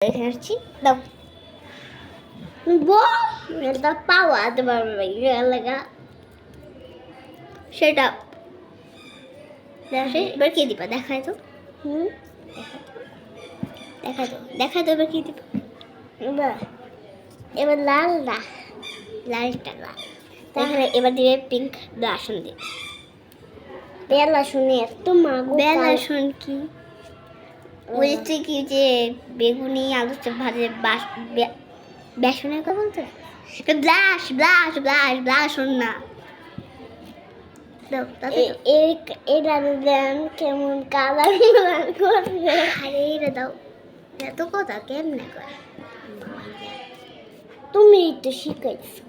এখানে আসছি দাও এটা পাওয়া তোমার লাগা সেটা এবার কি দিবা দেখায় তো দেখায় তো এবার কি দিবা এবার লাল না লালটা লাল তাহলে এবার দিবে পিঙ্ক বেলাসন দিবে বেলাসনে এত মাগো বেলাসন কি বলতে কি যে বেগুনি আলু চপ ভাজে বেসনের কথা বলতে ব্লাশ ব্লাশ ব্লাশ ব্লাশন না এটা দেন কেমন কালার করবে আরে এটা দাও এত কথা কেমনে করে তুমি তো শিখাইছো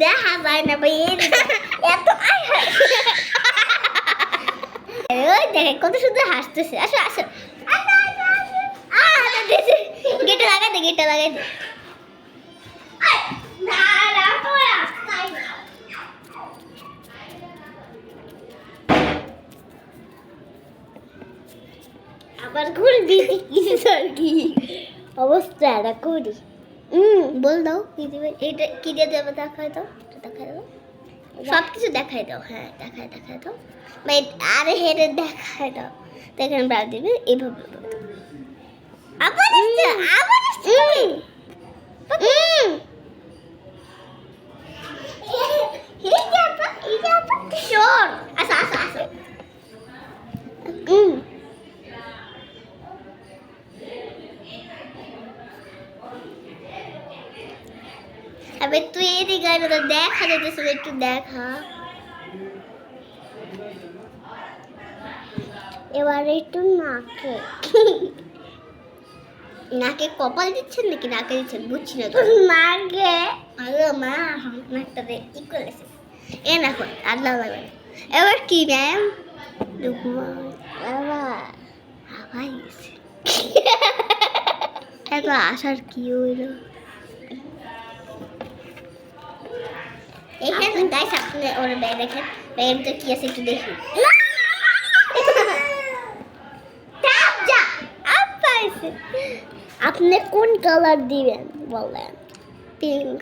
দেখা যায় না ভাই এত ওই দেখে কত সুন্দর হাসতেছে আসো আসো গেটে লাগাই দে গেটে লাগাই দে আবার ঘুরবি কি অবস্থা এটা করি বল দাও কি দিবে এটা কি দিয়ে দেবে দেখাই দাও সব কিছু দেখাই দাও হ্যাঁ দেখাই দাও আরে হেরে দেখাই দাও দেখেন ব্রাউ দিবে এইভাবে আবার আবে তুই এদিকে আয় তো দেখা যাচ্ছে একটু দেখা এবার একটু নাকে কপাল দিচ্ছেন নাকি নাকে দিচ্ছেন বুঝছি না তো নাকে মা নাকটাতে ই করেছে এ দেখো আল্লাহ লাগবে এবার কি ম্যাম এত আসার কি হইল এখানে গাইস আপনি ওর ব্যাগ দেখেন ব্যাগের তো কি আছে একটু দেখি আপনি কোন কালার দিবেন বলেন পিঙ্ক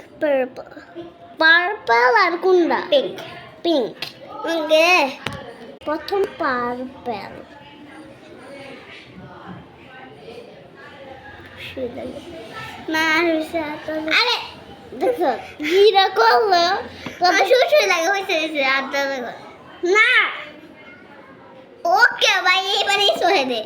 পার্পল আর কোনটা পিঙ্ক ওকে প্রথম পার্পল না আরে দেখো গিরা করলো শুশুই লাগে হয়েছে না ওকে ভাই এবারে সোহে দে